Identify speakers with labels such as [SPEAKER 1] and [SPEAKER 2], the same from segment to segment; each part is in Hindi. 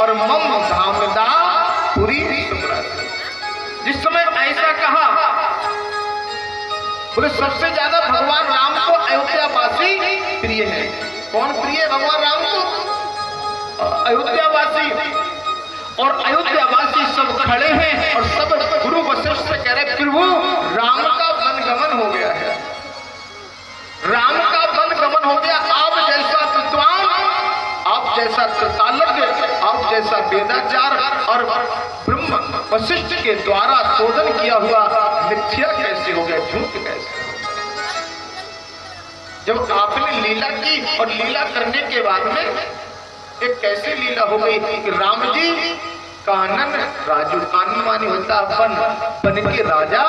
[SPEAKER 1] और मम धामदा पुरी सुब्रासी। जिस समय ऐसा कहा, बोले सबसे ज्यादा भगवान राम को अयोध्यावासी प्रिय है। कौन प्रिय है भगवान राम को? अयोध्यावासी। और अयोध्यावासी सब खड़े हैं और सब गुरु वशिष्ठ से कह रहे प्रभु राम का वनगमन हो गया है, राम का वनगमन हो गया। आप जैसा विद्वान, आप जैसा त्रिकालज्ञ, आप जैसा वेदाचार और ब्रह्म वशिष्ठ के द्वारा शोधन किया हुआ मिथ्या कैसे हो गया, झूठ कैसे? जब आपने लीला की और लीला करने के बाद में एक कैसे लीला हो गई कि राम जी कानन राजू, कानन मानी होता बन के राजा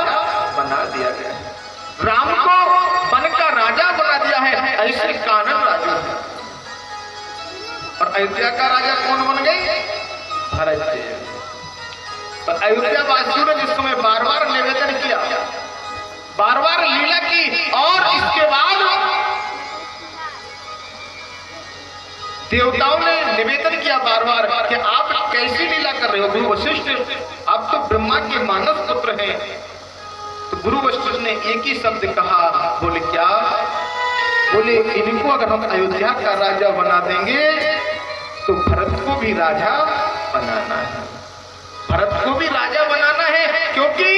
[SPEAKER 1] बना दिया गया है। राम को वन का राजा बना दिया है, ऐसे कानन राजू है। और अयोध्या का राजा कौन बन गए? भरत जी। पर अयोध्या वासियों ने जिस समय बार बार निवेदन किया, बार बार लीला की, और इसके बाद देवताओं ने निवेदन किया बार बार कि आप कैसी लीला कर रहे हो गुरु वशिष्ठ, आप तो ब्रह्मा के मानस पुत्र हैं। तो गुरु वशिष्ठ ने एक ही शब्द कहा, बोले क्या? बोले इनको अगर हम अयोध्या का राजा बना देंगे तो भरत को भी राजा बनाना है, भरत को भी राजा बनाना है। क्योंकि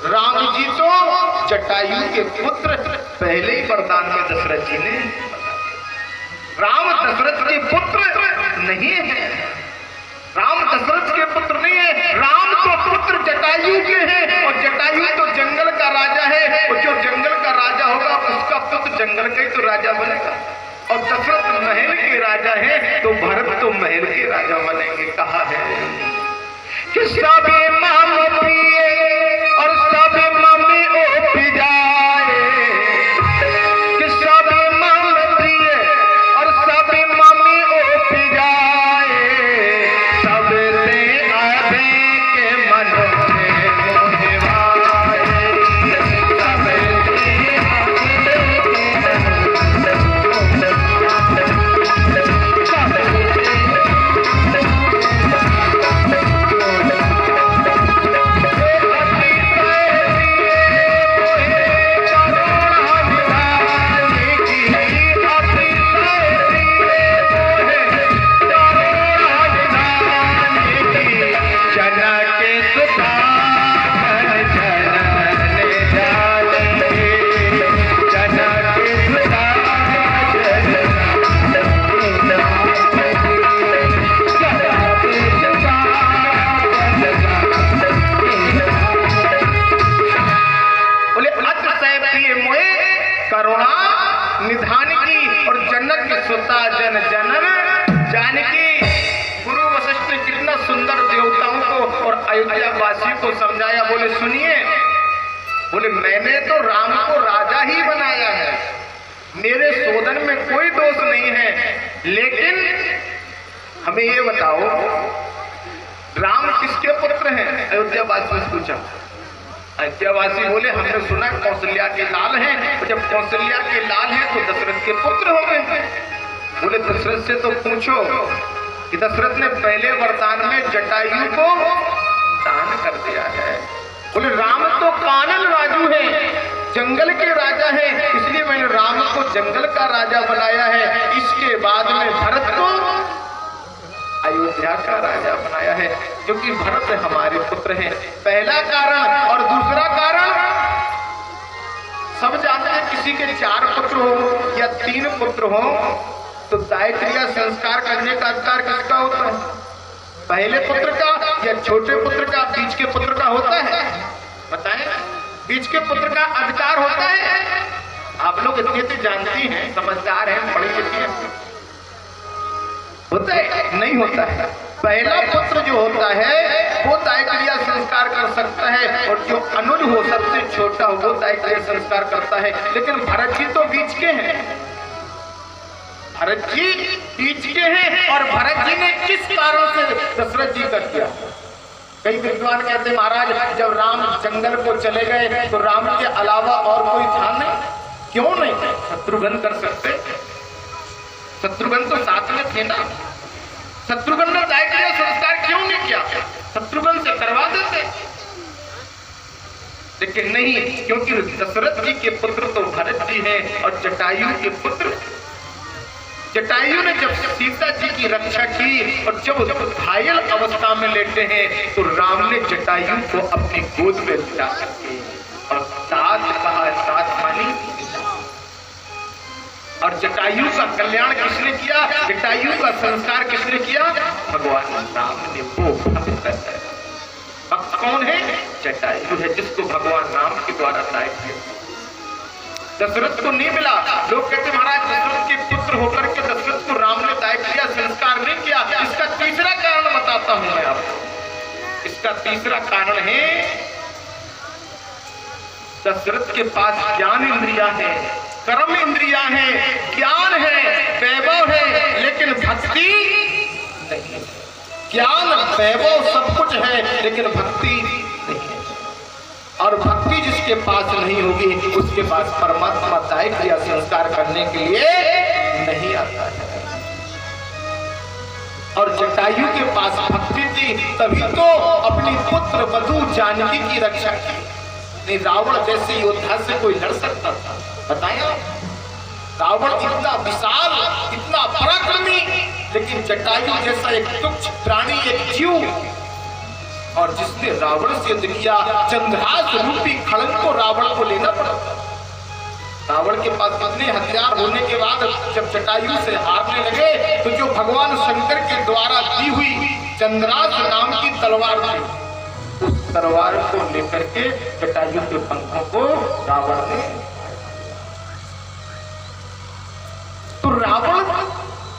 [SPEAKER 1] राम जी तो जटायु के पुत्र पहले ही वरदान में दशरथ जी ने, राम दशरथ के पुत्र नहीं है, राम दशरथ के पुत्र नहीं है, राम तो पुत्र जटायु के हैं। और जटायु तो जंगल का राजा है, और जो जंगल का राजा होगा उसका पुत्र जंगल का ही तो राजा बनेगा। और दशरथ महल के राजा है, तो भरत तो महल के राजा बनेंगे। कहा है कि सभी माम पिए और सभी मम्मी ओप जाए, कि सभी माम पिए और सभी मम्मी ओप जाए, सबसे आधे के मन में मोहवाए, निधान की और जनक की सुता जन जनम जानकी। गुरु वशिष्ठ ने कितना सुंदर देवताओं को और अयोध्या वासियों को समझाया। बोले सुनिए, बोले मैंने तो राम को राजा ही बनाया है, मेरे शोधन में कोई दोष नहीं है, लेकिन हमें ये बताओ राम किसके पुत्र हैं? अयोध्या वासियों से पूछा। अयोध्यावासी बोले हमने सुना कौशल्या के लाल हैं, और जब कौशल्या के लाल हैं तो दशरथ के पुत्र हो गए। बोले दशरथ से तो पूछो कि दशरथ ने पहले वरदान में जटायु को दान कर दिया है। बोले राम तो कानन राजू है, जंगल के राजा है, इसलिए मैंने राम को जंगल का राजा बनाया है। इसके बाद में भरत को अयोध्या का राजा बनाया है, क्योंकि भरत हमारे पुत्र हैं। पहला कारण। और दूसरा कारण, सब जानते हैं किसी के 4 पुत्र हो या 3 पुत्र हो तो दाय क्रिया संस्कार करने का अधिकार किसका होता है? पहले पुत्र का या छोटे पुत्र का, बीच के पुत्र का होता है? बताएं, बीच के पुत्र का अधिकार होता है। आप लोग इतने तो जानती हैं, समझदार हैं, पढ़ी लिखी हैं, होता है? नहीं होता है। पहला पुत्र जो होता है वो दाय क्रिया संस्कार कर सकता है, और जो अनुज हो सबसे छोटा हो वो दाय क्रिया संस्कार करता है। लेकिन भरत जी तो बीच के हैं, भरत जी बीच के हैं। और भरत जी ने किस कारण से दशरथ जी कर दिया? कई विद्वान कहते हैं महाराज जब राम जंगल को चले गए तो राम के अलावा और कोई था नहीं। क्यों नहीं? शत्रुघ्न कर सकते, शत्रुघ्न तो साथ में थे ना, शत्रुघ्न ने दायक्रिया संस्कार क्यों नहीं किया? शत्रुघ्न से करवा देते, लेकिन नहीं, क्योंकि दशरथ जी के पुत्र तो भरत जी हैं और जटायु के पुत्र। जटायु ने जब सीता जी की रक्षा की और जब घायल अवस्था में लेटे हैं तो राम ने जटायु को अपनी गोद में बिठा करके और साथ कहा, साथ मानी। और जटायु का कल्याण किसने किया? जटायु का संस्कार किसने किया? भगवान राम ने। वो भक्त कौन है? जटायु है, जिसको भगवान राम के द्वारा दाय किया। दशरथ को नहीं मिला। लोग कहते महाराज दशरथ के पुत्र होकर के दशरथ को राम ने दाय किया, संस्कार नहीं किया। इसका तीसरा कारण बताता हूं मैं आपको। इसका तीसरा कारण है दशरथ के पास ज्ञान इंद्रिया है, कर्म इंद्रिया है, ज्ञान है, वैभव है, लेकिन भक्ति नहीं। ज्ञान वैभव सब कुछ है, लेकिन भक्ति नहीं है। और भक्ति जिसके पास नहीं होगी उसके पास परमात्मा दाय क्रिया संस्कार करने के लिए नहीं आता है। और जटायु के पास भक्ति थी, तभी तो अपनी पुत्र वधू जानकी की रक्षा की। नहीं रावण जैसे योद्धा से कोई लड़ सकता था? बताया, रावण इतना विशाल, इतना पराक्रमी, लेकिन जटायु जैसा एक तुच्छ प्राणी, एक जीव, और जिसने रावण से युद्ध किया, चंद्रहास रूपी खड़ग को रावण को लेना पड़ा। रावण के पास इतने हथियार होने के बाद जब जटायु से हारने लगे तो जो भगवान शंकर के द्वारा दी हुई चंद्रास नाम की तलवार थी, उस तलवार को लेकर के जटायु के पंखों को रावण ने। तो रावण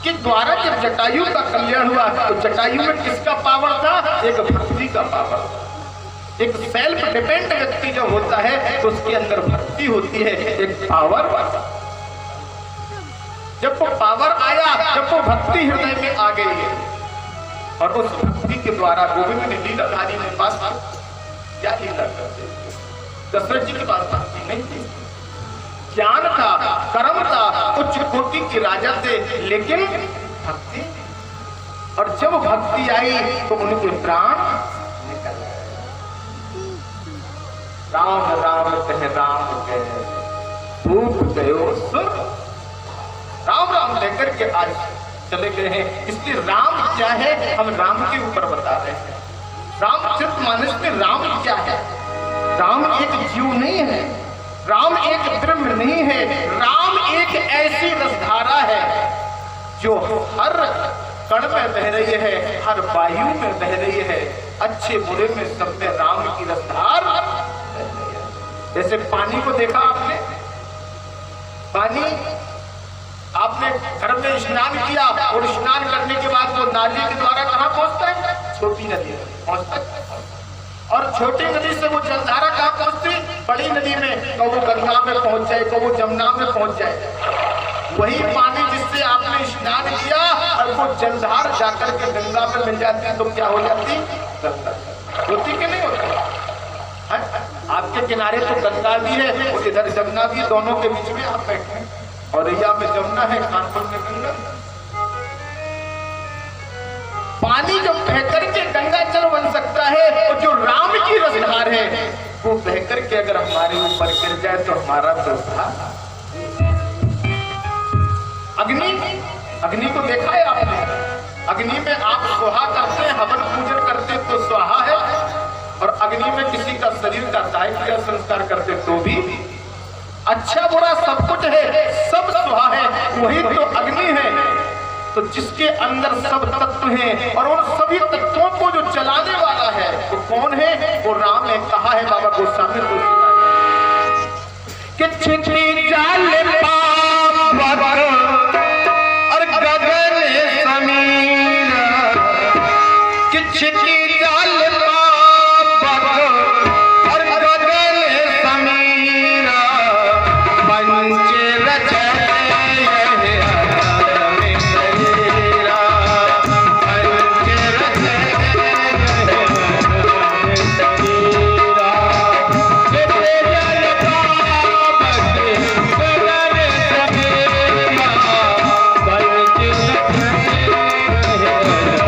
[SPEAKER 1] के द्वारा जब जटायु का कल्याण हुआ तो जटायु में किसका पावर था? एक भक्ति का पावर। एक सेल्फ डिपेंड व्यक्ति जब होता है तो उसके अंदर भक्ति होती है, एक पावर। जब वो पावर आया, जब वो भक्ति हृदय में आ गई है, और उस भक्ति के द्वारा गोविंद ने लीलाधारी के पास क्या लीला करते? दशरथ जी के पास भक्ति नहीं थी, ज्ञान था, कर्म था, उच्च कोटि के राजा थे, लेकिन भक्ति। और जब भक्ति आई तो उनके प्राण निकल गए। राम राम कह राम गए, भूप गयो सुर। राम राम लेकर के आज चले गए हैं। इसलिए राम क्या है हम राम के ऊपर बता रहे हैं। रामचरितमानस में राम क्या है? राम एक जीव नहीं है, राम एक ब्रह्म नहीं है, राम एक ऐसी रसधारा है जो हर कण में बह रही है, हर वायु में बह रही है, अच्छे बुरे में सब में राम की रसधार बह रही है। जैसे पानी को देखा आपने, पानी आपने घर में स्नान किया और स्नान करने के बाद वो नाली के द्वारा कहाँ पहुंचता है? छोटी नदी में पहुंचता है। और छोटी नदी से वो जलधारा कहाँ पहुंचती? बड़ी नदी में, कब वो गंगा में पहुंच जाए, कब वो जमुना में पहुंच जाए। वही पानी जिससे आपने स्नान किया और वो जलधार जाकर के गंगा में मिल जाती है तो क्या हो जाती? होती कि नहीं होती? आपके किनारे तो गंगा भी है और इधर जमुना भी, दोनों के बीच में आप बैठे हैं। और यहाँ पे जमुना है, कानपुर में गंगा। पानी जो बहकर के गंगा जल बन सकता है और जो राम की रसधार है वो बहकर के अगर हमारे ऊपर गिर जाए तो हमारा तो अग्नि को देखा है आपने? अग्नि में आप स्वाहा करते हैं, हवन पूजन करते हैं तो स्वाहा है, और अग्नि में किसी का शरीर का दाय क्रिया संस्कार करते तो भी अच्छा बुरा सब कुछ है, सब स्वाहा है, वही तो अग्नि है। तो जिसके अंदर सब तत्व हैं और उन सभी तत्वों को जो जलाने वाला है वो कौन है? वो राम ने कहा है बाबा गोस्वामी कि छिटी जाल पावर और गगन समीर, कि छिटी जाल पावर और गगन समीर, पंच रचय
[SPEAKER 2] Yeah.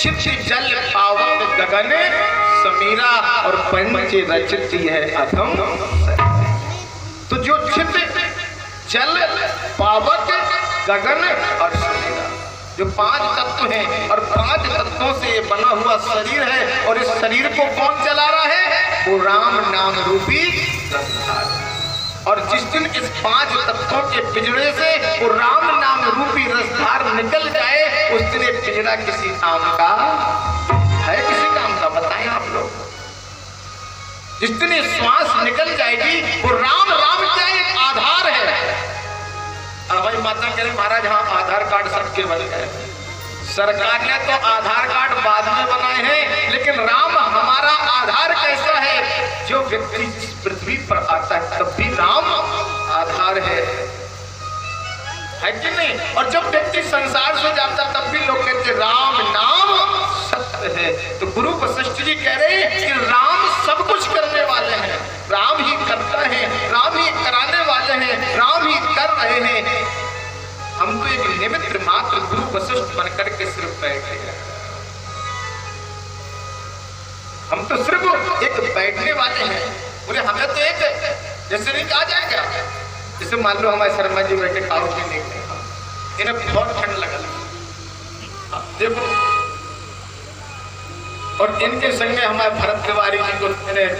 [SPEAKER 1] छित जल पावक गगन समीरा और पंच रचित है अधम। तो जो छित जल पावक गगन और समीरा, जो 5 तत्व हैं और 5 तत्वों से बना हुआ शरीर है, और इस शरीर को कौन चला रहा है? वो राम नाम रूपी रसधार। और जिस दिन इस 5 तत्वों के पिंजरे से वो राम नाम रूपी रसधार निकल जाए, उस दिन ये पिंजरा किसी काम का है? किसी काम का? बताएं आप लोग। जिस दिन ये श्वास निकल जाएगी, वो राम राम क्या एक आधार है। और हमारी माता कह रही महाराज हाँ आधार कार्ड सबके बन गए। सरकार ने तो आधार कार्ड बाद में बनाए हैं, लेकिन राम हमारा आधार कैसा है? जो व्यक्ति पृथ्वी पर आता है तब भी राम आधार है कि नहीं? और जब व्यक्ति संसार से जाता तब भी लोग कहते राम नाम सत्य है। तो गुरु वशिष्ठ जी कह रहे हैं कि राम सब कुछ करने वाले हैं, राम ही करता है, राम ही कराने वाले हैं, राम ही कर रहे हैं। हम तो एक निमित्त मात्र गुरु वशिष्ठ बनकर के सिर्फ बैठे हैं। हम तो सिर्फ एक बैठने वाले हैं। बोले हमें तो एक जैसे नहीं कहा जाएगा, जैसे मान लो हमारे शर्मा जी बैठे खाओ भी नहीं, इन्हें बहुत ठंड लगा देखो, और इनके संग हमारे भरत तिवारी जी को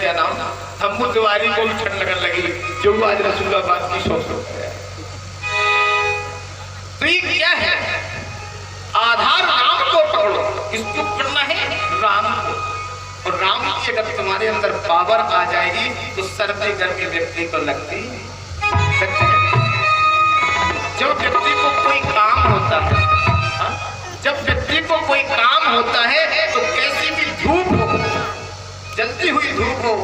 [SPEAKER 1] क्या नाम शंभू तिवारी को भी ठंड लगने लगी, जो आज रसूलाबाद की सोच है। तो ये क्या है? आधार राम को पकड़ो, किसको पकड़ना है? राम को। और राम की अगर तुम्हारे अंदर पावर आ जाएगी तो सर्दी गर्मी व्यक्ति को लगती है। जब व्यक्ति को कोई काम होता है, जब व्यक्ति को कोई काम होता है तो कैसी भी धूप हो, जलती हुई धूप हो,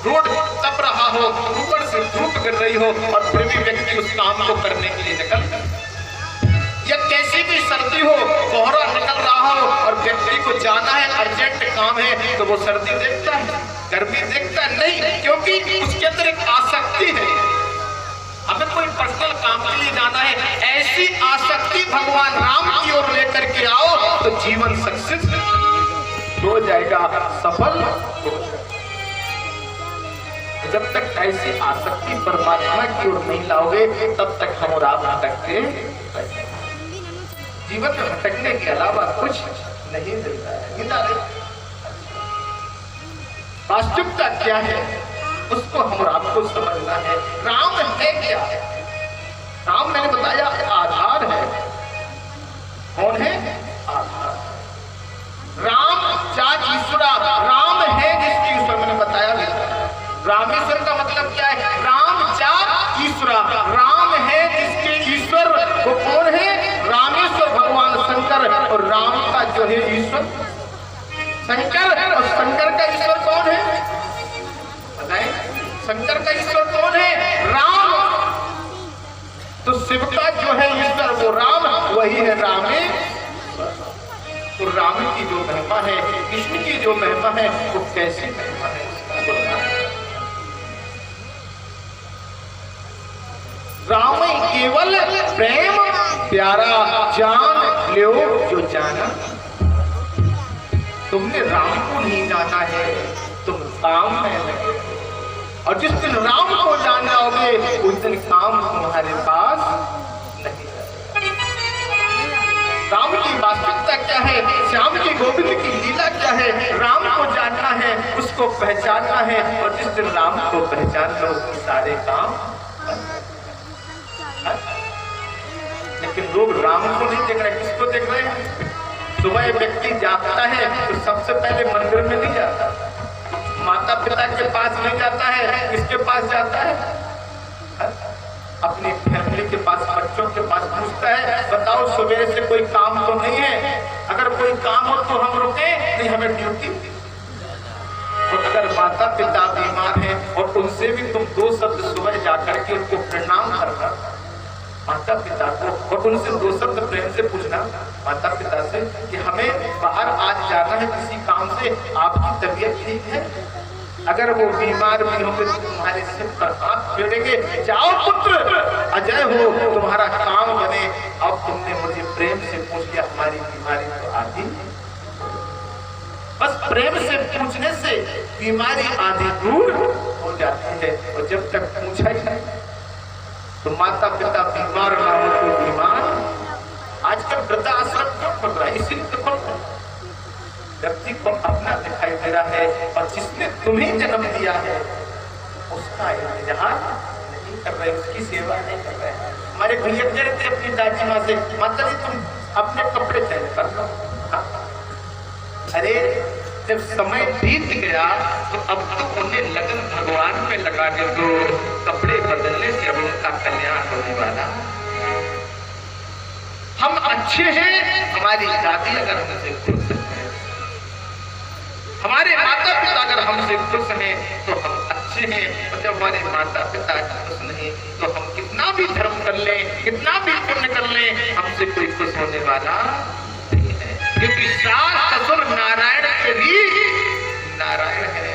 [SPEAKER 1] रोड तप रहा हो, ऊपर से धूप गिर रही हो, और फिर भी व्यक्ति उस काम को करने के लिए निकलता है। या कैसी भी सर्दी हो, कोहरा निकल रहा हो और व्यक्ति को जाना है, अर्जेंट काम है, तो वो सर्दी देखता है, गर्मी देखता नहीं, क्योंकि उसके अंदर एक आसक्ति है। हमें कोई पर्सनल काम के लिए जाना है, ऐसी आसक्ति भगवान राम की ओर लेकर के आओ तो जीवन सक्सेस हो जाएगा, सफल हो जाएगा। जब तक ऐसी आसक्ति परमात्मा की ओर नहीं लाओगे तब तक हम और आप भटकते रहेंगे। जीवन में भटकने के अलावा कुछ नहीं मिलता है। वास्तविकता क्या है उसको हम और आपको समझना है। राम है क्या? राम मैंने बताया आधार है। कौन है? आधार। राम चार ईश्वरा, राम है जिसकी ईश्वर मैंने बताया। रामेश्वर का मतलब क्या है? राम चार ईश्वरा, राम है जिसके ईश्वर वो कौन है? रामेश्वर भगवान शंकर। और राम का जो है ईश्वर शंकर, और शंकर का ईश्वर कौन है बताएं? शंकर का ईश्वर कौन है? राम। तो शिव का जो है ईश्वर वो राम, वही है रामेश्वर। तो राम की जो महिमा है, कृष्ण की जो महिमा है, वो कैसी महिमा है? राम केवल प्रेम प्यारा, जान लो जो जाना। तुमने राम को नहीं जाना है, तुम काम में लगे। और जिस दिन राम को जान जाओगे उस दिन काम तुम्हारे पास नहीं है। राम की वास्तविकता क्या है? श्याम की गोविंद की लीला क्या है? राम को जानना है, उसको पहचानना है। और जिस दिन राम को पहचान लो सारे काम। लेकिन लोग राम को नहीं देख रहे, किसको देख रहे हैं? सुबह व्यक्ति जागता है तो सबसे पहले मंदिर में नहीं जाता, माता पिता के पास नहीं जाता है, किसके पास जाता है? अपनी फैमिली के पास, बच्चों के पास पूछता है बताओ सवेरे से कोई काम तो नहीं है? अगर कोई काम हो तो हम रुके, नहीं हमें ड्यूटी। और अगर माता पिता बीमार हैं और उनसे भी तुम 2 शब्द सुबह जाकर के उनको प्रणाम करना माता पिता को, और उनसे 2 शब्द प्रेम से पूछना माता पिता से कि हमें बाहर आज जाना है किसी काम से, आपकी तबीयत ठीक है? अगर वो बीमार भी होंगे तो तुम्हारे सिर पर हाथ फेरेंगे, जाओ पुत्र अजय हो, तुम्हारा काम बने। अब तुमने मुझे प्रेम से पूछ लिया, हमारी बीमारी तो आती। बस प्रेम से पूछने से बीमारी आदि दूर हो जाती है। और जब तक पूछा ही नहीं तो माता पिता बीमार ना हो तो बीमार। आजकल वृद्धाश्रम क्यों खोल रहा है? इसीलिए तो खोल रहा है, व्यक्ति को अपना दिखाई दे रहा है और जिसने तुम्हें जन्म दिया है उसका इंतजार नहीं कर रहे, उसकी सेवा नहीं कर रहे। हमारे भैया कह रहे थे अपनी दादी माँ से, माता जी तुम अपने कपड़े चेंज कर लो। हाँ। अरे जब समय बीत गया तो अब तो उन्हें लगन भगवान में लगा के दो, कपड़े बदलने से अब उनका कल्याण होने वाला। हम अच्छे हैं, हमारी दादी अगर हमसे खुश है, हमारे माता पिता अगर हमसे खुश हैं तो हम अच्छे हैं। और जब हमारे माता पिता खुश नहीं तो हम कितना भी धर्म कर लें, कितना भी पुण्य कर लें, हमसे कोई खुश होने वाला नहीं है। क्योंकि सास ससुर नारायण के भी नारायण है,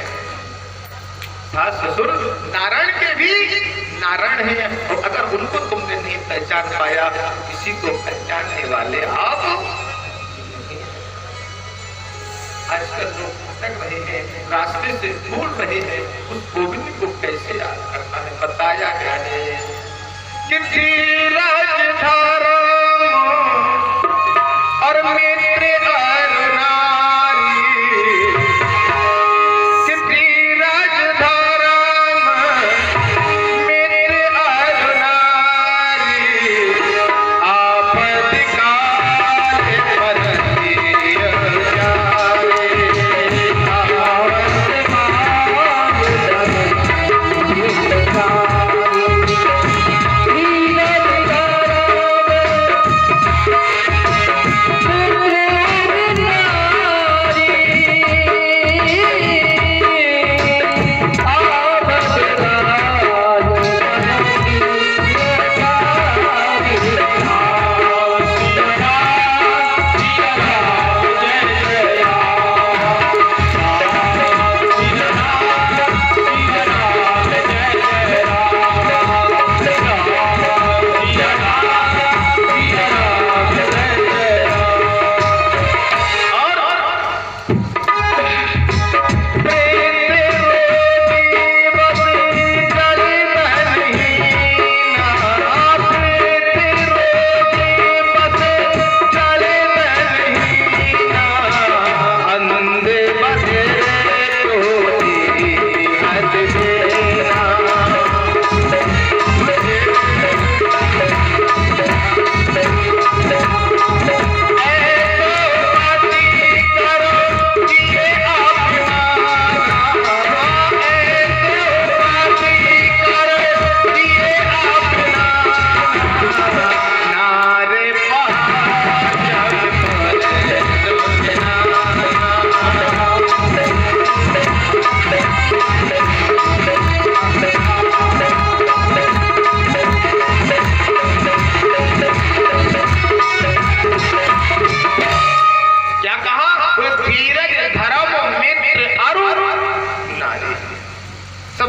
[SPEAKER 1] सास ससुर नारायण के भी नारायण है। और अगर उनको तुमने नहीं पहचान पाया तो किसी को पहचानने वाले आप। आजकल लोग भटक रहे हैं, रास्ते से भूल रहे हैं, उस गोविंद को कैसे याद करना है? बताया गया है कि धीरज धर्म और मित्र और नारी, कि धीरज धर्म मित्र और नारी, आपद काल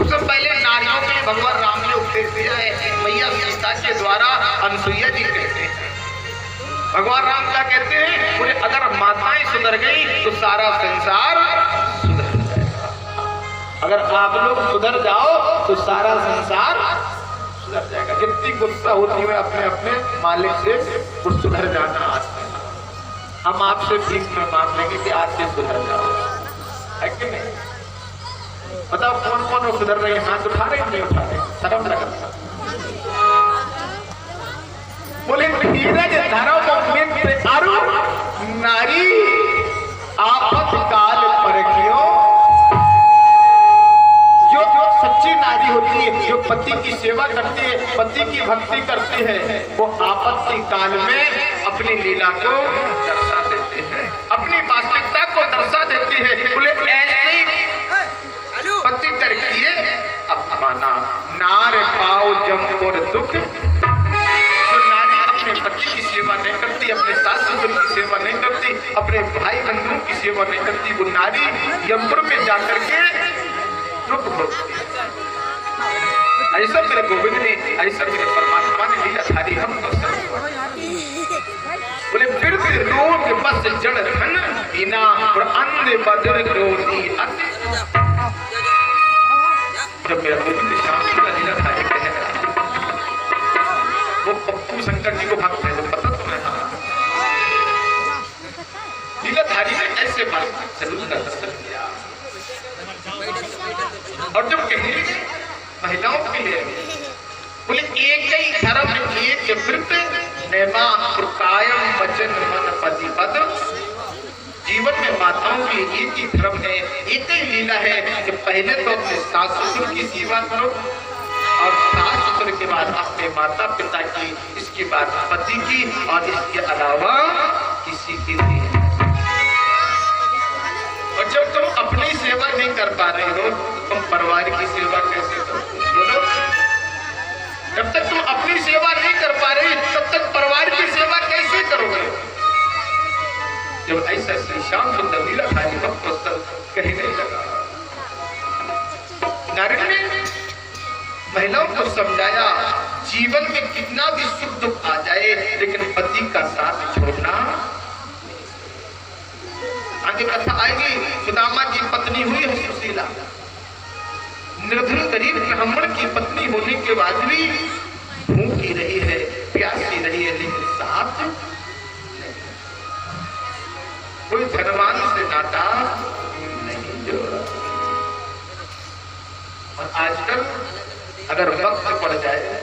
[SPEAKER 1] परतिय जावे, भगवान राम ने उपदेश दिया है। मैया सीता के द्वारा अनसुईया जी कहते हैं, भगवान राम क्या कहते हैं? बोले अगर माताएं सुधर गई तो सारा संसार सुधर जाएगा। अगर आप लोग सुधर जाओ तो सारा संसार सुधर जाएगा। जितनी गुस्सा होती है अपने अपने मालिक से वो सुधर जाना आते हैं। हम आपसे भीख में मांग लेंगे कि आज से सुधर जाओ, है कि नहीं? बताओ कौन कौन सुधर रहे हैं? हाथ उठा रहे नहीं उठा रहे? शर्म लगा। बोले धीरज धर्म मित्र अरु नारी, आपत काल परखियो। जो सच्ची नारी होती है, जो पति की सेवा करती है, पति की भक्ति करती है, वो आपत्ति काल में अपनी लीला को दर्शा देते हैं, अपनी वास्तविकता को दर्शा देती है। बोले ऐसे पति कर किए अपमाना, नार पाओ जम और दुख। जो नारी अपने पति की सेवा नहीं करती, अपने सास ससुर की सेवा नहीं करती, अपने भाई बंधुओं की सेवा नहीं करती, वो नारी यमपुर में जाकर के दुख होती है। ऐसा मेरे गोविंद ने, ऐसा मेरे परमात्मा ने लीलाधारी हम बोले फिर भी रोग बस जड़ धन बिना और अन्य बदर क्रोधी अति। जब मेरा गोविंद श्याम सुंदर लीलाधारी कह रहा, वो पप्पू शंकर जी को भक्त है, तो पता तुम्हें लीलाधारी ने ऐसे बात जरूर का दर्शन किया। और जब कहने लगे महिलाओं के लिए बोले एक ही धर्म एक वृत्त नैमा कायम वचन मन पति पद। जीवन में माताओं के एक ही धर्म है, एक ही लीला है कि पहले तो अपने सास ससुर की सेवा करो और सास ससुर के बाद अपने माता पिता की, इसके बाद पति की और इसके अलावा किसी की नहीं। और जब तुम अपनी सेवा नहीं कर पा रहे हो तुम परिवार की सेवा कैसे करोगे? बोलो, जब तक तुम अपनी सेवा नहीं कर पा रहे तब तक परिवार की सेवा कैसे करोगे? जब ऐसा श्री श्याम सुंदर लीलाधारी भक्त कहने लगा, नारद ने महिलाओं को समझाया जीवन में कितना भी सुख दुख आ जाए लेकिन पति का साथ छोड़ना। आगे कथा आएगी, सुदामा की पत्नी हुई है सुशीला, निर्धन गरीब ब्राह्मण की पत्नी होने के बाद भी भूखी रही है, प्यासी रही है, लेकिन साथ कोई धनवान से नाता नहीं जोड़ा। और आजकल अगर वक्त पड़ जाए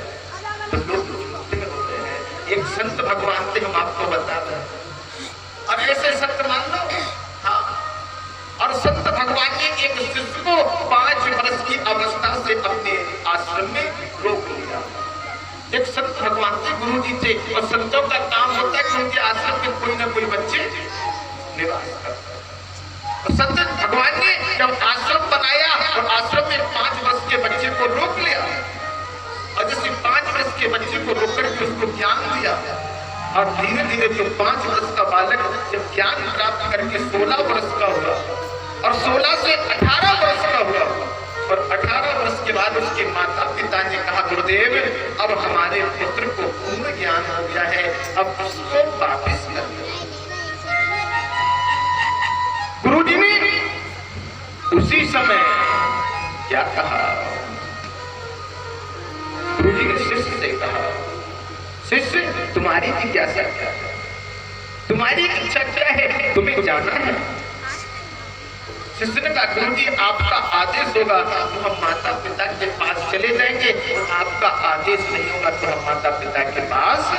[SPEAKER 1] तो लोग होते हैं। एक संत भगवान से हम आपको बता रहे हैं, और ऐसे संत मान लो। हाँ, और संत भगवान ने एक शिष्य को 5 वर्ष की अवस्था से अपने आश्रम में रोक लिया। एक संत भगवान के गुरु जी थे, और संतों का काम होता है कि उनके आश्रम में कोई ना कोई बच्चे निवास करते हैं। और संत भगवान ने जब आश्रम बनाया और आश्रम में 5 वर्ष के बच्चे को रोक लिया, और जैसे 5 वर्ष के बच्चे को रोक करके उसको ज्ञान दिया, और धीरे धीरे जो 5 वर्ष का बालक जब ज्ञान प्राप्त करके 16 वर्ष का हुआ, और 16 से 18 वर्ष का हुआ, और 18 वर्ष के बाद उसके माता पिता ने कहा गुरुदेव अब हमारे पुत्र को पूर्ण ज्ञान हो गया है, अब उसको वापस कर दो। गुरुजी ने उसी समय क्या कहा? गुरुजी ने शिष्य से कहा, शिष्य तुम्हारी जिज्ञासा क्या है, तुम्हारी इच्छा क्या है, तुम्हें जाना है? शिष्य ने कहा गुरुजी आपका आदेश होगा तो हम माता पिता के पास चले जाएंगे, और आपका आदेश नहीं होगा तो हम माता पिता के पास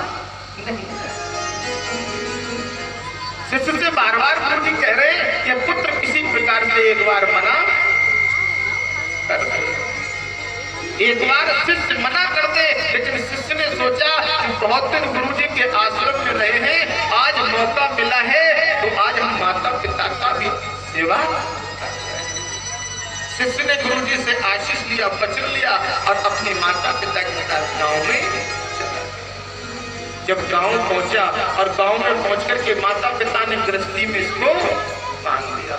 [SPEAKER 1] नहीं जाएंगे। शिष्य से बार बार गुरुजी कह रहे हैं कि पुत्र किसी प्रकार से एक बार मना कर दे, एक बार शिष्य मना कर दे। लेकिन शिष्य ने सोचा कि बहुत दिन गुरुजी के आश्रम में रहे हैं, आज मौका मिला है तो आज हम माता पिता का भी सेवा। शिष्य ने गुरुजी से आशीष लिया, वचन लिया, और अपने माता पिता के साथ गांव में चला। जब गांव पहुंचा और गांव में पहुंचकर के माता पिता ने गृहस्थी में इसको बांध दिया।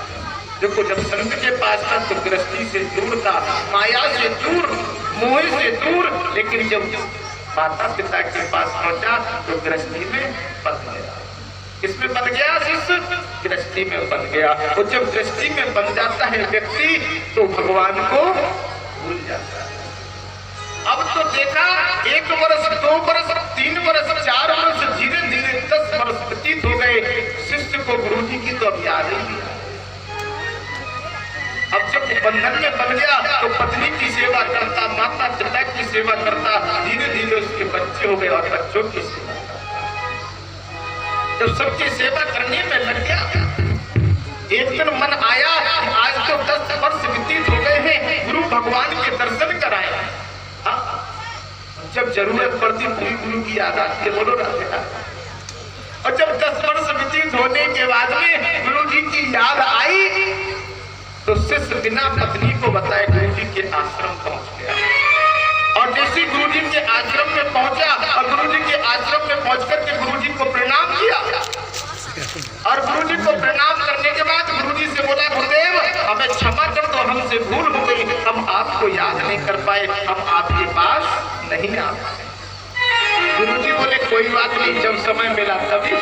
[SPEAKER 1] देखो जब संत के पास था तो गृहस्थी से दूर था, माया से दूर, मोह से दूर, लेकिन जब माता पिता के पास पहुंचा तो गृहस्थी में बंध गया। किसमें बन गया? शिष्य गृहस्थी में बन गया। और जब गृहस्थी में बन जाता है व्यक्ति तो भगवान को भूल जाता है। अब तो देखा 1 वर्ष, 2 वर्ष, 3 वर्ष, 4 वर्ष, धीरे धीरे 10 वर्ष व्यतीत हो गए। शिष्य को गुरुजी की तो अब याद ही नहीं। अब जब बंधन में बन गया तो पत्नी की सेवा करता, माता पिता की सेवा करता, धीरे धीरे उसके बच्चे हो गए और बच्चों की सेवा करता। जब सबकी सेवा करने में लग गया, एक दिन मन आया आज तो 10 वर्ष व्यतीत हो गए हैं, गुरु भगवान के दर्शन कराए। जब जरूरत पड़ती पूरी गुरु की याद आती है, बोलो राधे राधे। और जब 10 वर्ष व्यतीत होने के बाद में गुरु जी की याद आई तो शिष्य बिना पत्नी को बताए गुरु जी के आश्रम पहुंच गया। और जैसे गुरु जी के आश्रम में पहुंचा और गुरु जी के आश्रम में पहुंचकर के गुरु जी को प्रणाम किया, और गुरु जी को प्रणाम करने के बाद गुरु जी से बोला गुरुदेव हमें क्षमा कर दो, हमसे भूल हो गई, हम आपको याद नहीं कर पाए, हम आपके पास नहीं आ पाए। गुरु जी बोले कोई बात नहीं, जब समय मिला तभी